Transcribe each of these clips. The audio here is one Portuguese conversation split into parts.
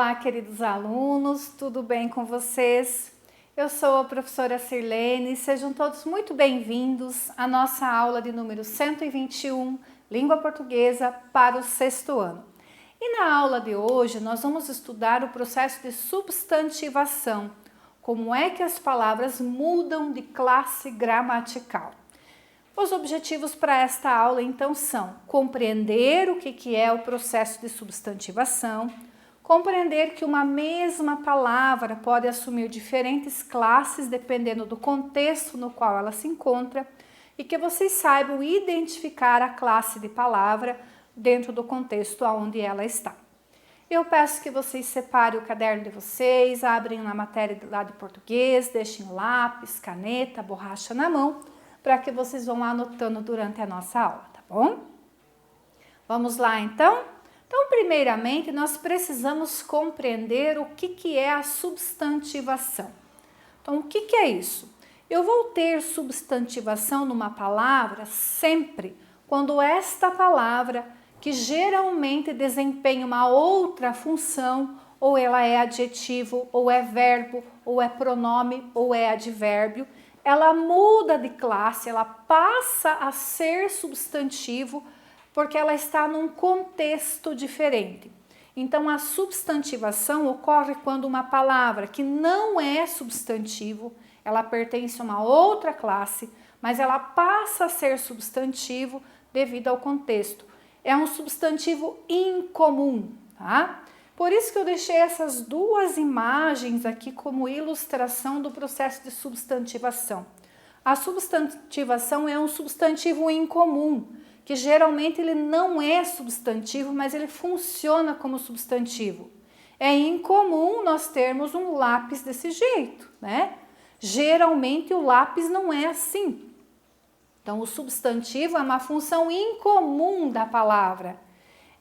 Olá, queridos alunos, tudo bem com vocês? Eu sou a professora Sirlene, sejam todos muito bem-vindos à nossa aula de número 121, Língua Portuguesa para o sexto ano. E na aula de hoje nós vamos estudar o processo de substantivação, como é que as palavras mudam de classe gramatical. Os objetivos para esta aula então são compreender o que é o processo de substantivação, compreender que uma mesma palavra pode assumir diferentes classes dependendo do contexto no qual ela se encontra e que vocês saibam identificar a classe de palavra dentro do contexto onde ela está. Eu peço que vocês separem o caderno de vocês, abrem na matéria lá de português, deixem lápis, caneta, borracha na mão, para que vocês vão anotando durante a nossa aula, tá bom? Vamos lá então? Então, primeiramente, nós precisamos compreender o que é a substantivação. Então, o que é isso? Eu vou ter substantivação numa palavra sempre quando esta palavra, que geralmente desempenha uma outra função, ou ela é adjetivo, ou é verbo, ou é pronome, ou é advérbio, ela muda de classe, ela passa a ser substantivo, porque ela está num contexto diferente. Então, a substantivação ocorre quando uma palavra que não é substantivo, ela pertence a uma outra classe, mas ela passa a ser substantivo devido ao contexto. É um substantivo incomum, tá? Por isso que eu deixei essas duas imagens aqui como ilustração do processo de substantivação. A substantivação é um substantivo incomum, que geralmente ele não é substantivo, mas ele funciona como substantivo. É incomum nós termos um lápis desse jeito, né? Geralmente o lápis não é assim. Então, o substantivo é uma função incomum da palavra.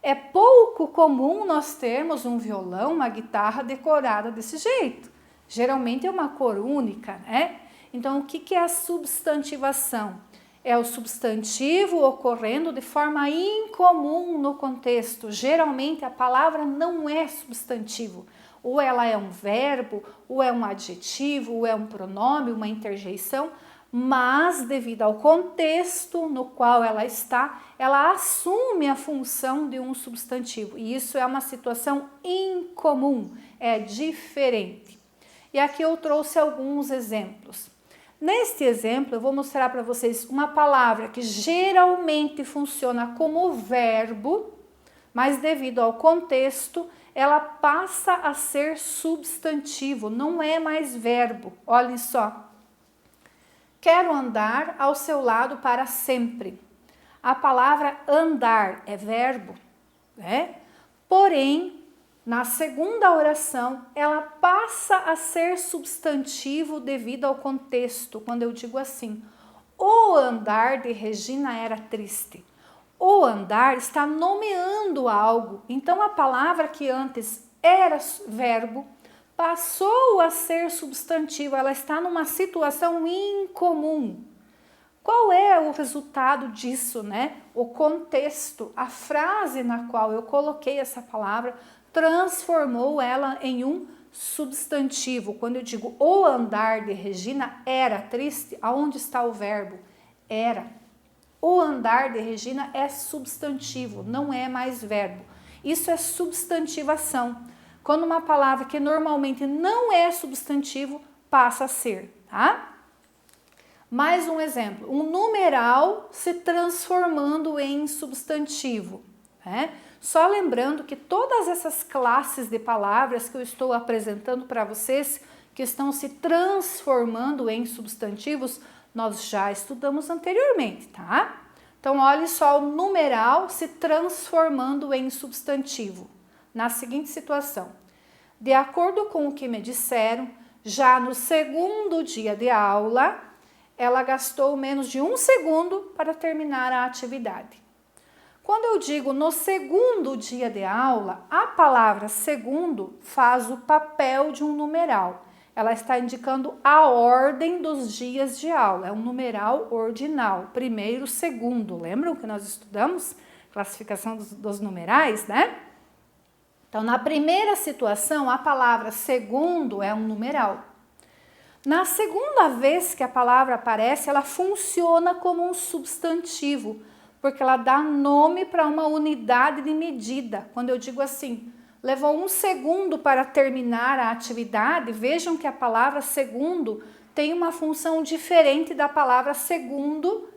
É pouco comum nós termos um violão, uma guitarra decorada desse jeito. Geralmente é uma cor única, né? Então, o que é a substantivação? É o substantivo ocorrendo de forma incomum no contexto. Geralmente a palavra não é substantivo. Ou ela é um verbo, ou é um adjetivo, ou é um pronome, uma interjeição, mas devido ao contexto no qual ela está, ela assume a função de um substantivo. E isso é uma situação incomum, é diferente. E aqui eu trouxe alguns exemplos. Neste exemplo, eu vou mostrar para vocês uma palavra que geralmente funciona como verbo, mas devido ao contexto, ela passa a ser substantivo, não é mais verbo. Olhem só. Quero andar ao seu lado para sempre. A palavra andar é verbo, né? Porém, na segunda oração, ela passa a ser substantivo devido ao contexto, quando eu digo assim: o andar de Regina era triste. O andar está nomeando algo, então a palavra que antes era verbo passou a ser substantivo, ela está numa situação incomum. Qual é o resultado disso, né? O contexto, a frase na qual eu coloquei essa palavra transformou ela em um substantivo. Quando eu digo o andar de Regina era triste, aonde está o verbo? Era. O andar de Regina é substantivo, não é mais verbo. Isso é substantivação. Quando uma palavra que normalmente não é substantivo passa a ser, tá? Mais um exemplo, um numeral se transformando em substantivo, né? Só lembrando que todas essas classes de palavras que eu estou apresentando para vocês, que estão se transformando em substantivos, nós já estudamos anteriormente, tá? Então, olhe só o numeral se transformando em substantivo, na seguinte situação. De acordo com o que me disseram, já no segundo dia de aula, ela gastou menos de 1 segundo para terminar a atividade. Quando eu digo no segundo dia de aula, a palavra segundo faz o papel de um numeral. Ela está indicando a ordem dos dias de aula. É um numeral ordinal, primeiro, segundo. Lembram que nós estudamos classificação dos numerais, né? Então, na primeira situação, a palavra segundo é um numeral. Na segunda vez que a palavra aparece, ela funciona como um substantivo, porque ela dá nome para uma unidade de medida. Quando eu digo assim, levou 1 segundo para terminar a atividade, vejam que a palavra segundo tem uma função diferente da palavra segundo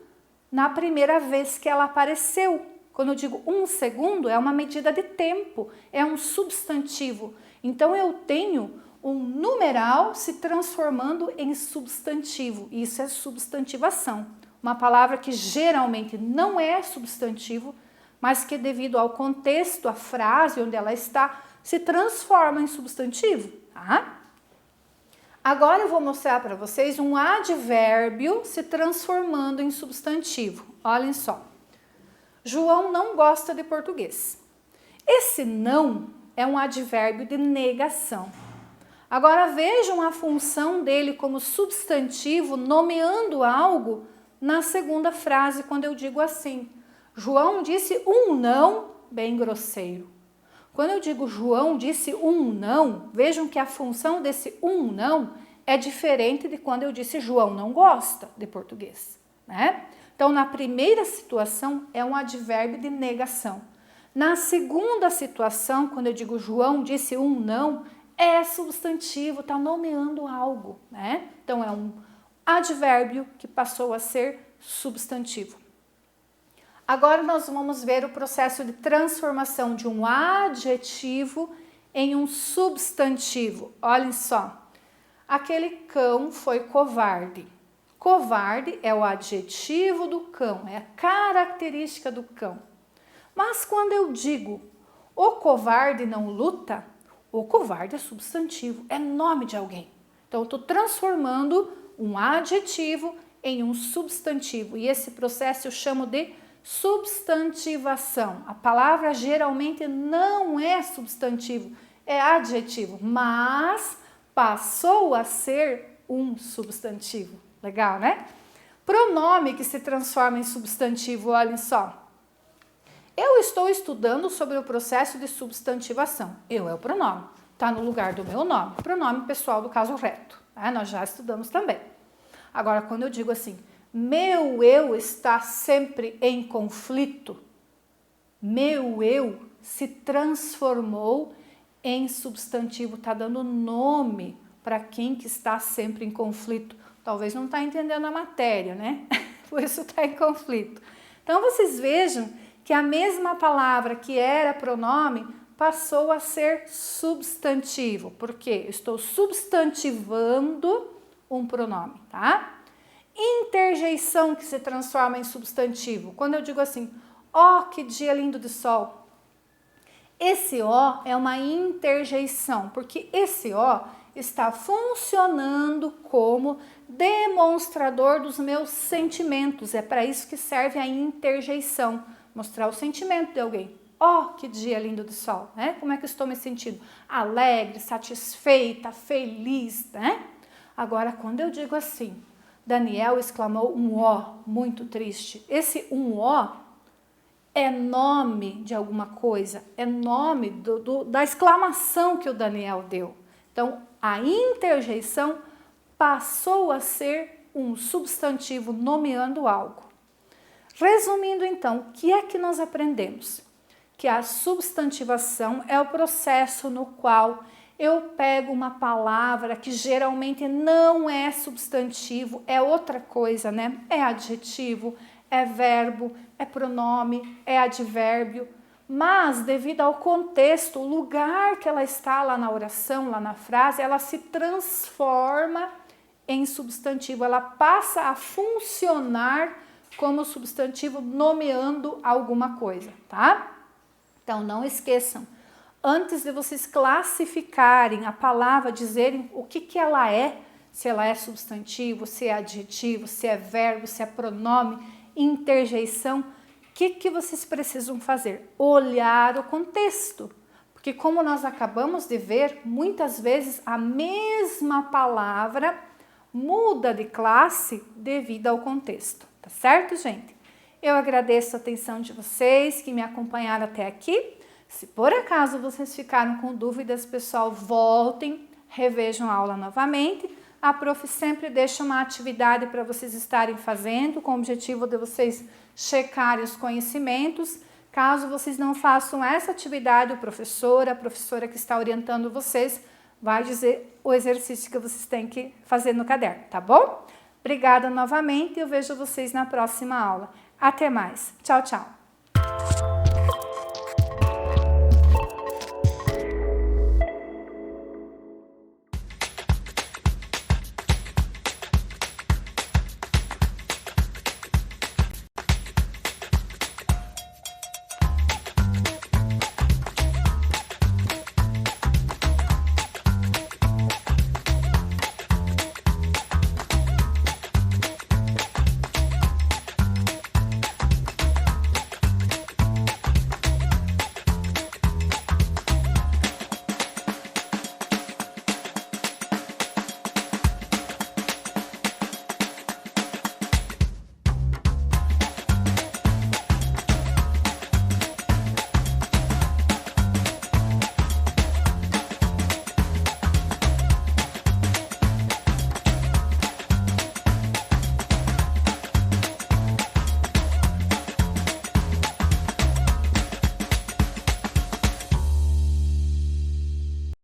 na primeira vez que ela apareceu. Quando eu digo 1 segundo, é uma medida de tempo, é um substantivo. Então, eu tenho um numeral se transformando em substantivo. Isso é substantivação. Uma palavra que geralmente não é substantivo, mas que devido ao contexto, a frase onde ela está, se transforma em substantivo. Tá? Agora eu vou mostrar para vocês um advérbio se transformando em substantivo. Olhem só. João não gosta de português. Esse não é um advérbio de negação. Agora vejam a função dele como substantivo, nomeando algo na segunda frase, quando eu digo assim. João disse um não bem grosseiro. Quando eu digo João disse um não, vejam que a função desse um não é diferente de quando eu disse João não gosta de português, né? Então, na primeira situação, é um advérbio de negação. Na segunda situação, quando eu digo João disse um não, é substantivo, está nomeando algo, né? Então, é um advérbio que passou a ser substantivo. Agora, nós vamos ver o processo de transformação de um adjetivo em um substantivo. Olhem só. Aquele cão foi covarde. Covarde é o adjetivo do cão, é a característica do cão. Mas quando eu digo o covarde não luta, o covarde é substantivo, é nome de alguém. Então, eu estou transformando um adjetivo em um substantivo. E esse processo eu chamo de substantivação. A palavra geralmente não é substantivo, é adjetivo, mas passou a ser um substantivo. Legal, né? Pronome que se transforma em substantivo, olhem só. Eu estou estudando sobre o processo de substantivação. Eu é o pronome, está no lugar do meu nome. Pronome pessoal do caso reto, né? Nós já estudamos também. Agora, quando eu digo assim, meu eu está sempre em conflito, meu eu se transformou em substantivo, está dando nome para quem que está sempre em conflito. Talvez não está entendendo a matéria, né? Por isso está em conflito. Então, vocês vejam que a mesma palavra que era pronome passou a ser substantivo. Por quê? Estou substantivando um pronome, tá? Interjeição que se transforma em substantivo. Quando eu digo assim, ó, que dia lindo de sol. Esse ó é uma interjeição, porque esse ó está funcionando como demonstrador dos meus sentimentos. É para isso que serve a interjeição, mostrar o sentimento de alguém. Ó, que dia lindo de sol, né? Como é que eu estou me sentindo? Alegre, satisfeita, feliz, né? Agora, quando eu digo assim, Daniel exclamou um ó muito triste. Esse um ó é nome de alguma coisa, é nome da exclamação que o Daniel deu. Então, a interjeição passou a ser um substantivo nomeando algo. Resumindo, então, o que é que nós aprendemos? Que a substantivação é o processo no qual eu pego uma palavra que geralmente não é substantivo, é outra coisa, né? É adjetivo, é verbo, é pronome, é advérbio, mas devido ao contexto, o lugar que ela está lá na oração, lá na frase, ela se transforma em substantivo, ela passa a funcionar como substantivo nomeando alguma coisa, tá? Então não esqueçam, antes de vocês classificarem a palavra, dizerem o que ela é, se ela é substantivo, se é adjetivo, se é verbo, se é pronome, interjeição, o que vocês precisam fazer? Olhar o contexto. Porque como nós acabamos de ver, muitas vezes a mesma palavra muda de classe devido ao contexto. Tá certo, gente? Eu agradeço a atenção de vocês que me acompanharam até aqui. Se por acaso vocês ficaram com dúvidas, pessoal, voltem, revejam a aula novamente. A prof sempre deixa uma atividade para vocês estarem fazendo, com o objetivo de vocês checarem os conhecimentos. Caso vocês não façam essa atividade, a professora que está orientando vocês, vai dizer o exercício que vocês têm que fazer no caderno, tá bom? Obrigada novamente e eu vejo vocês na próxima aula. Até mais. Tchau, tchau.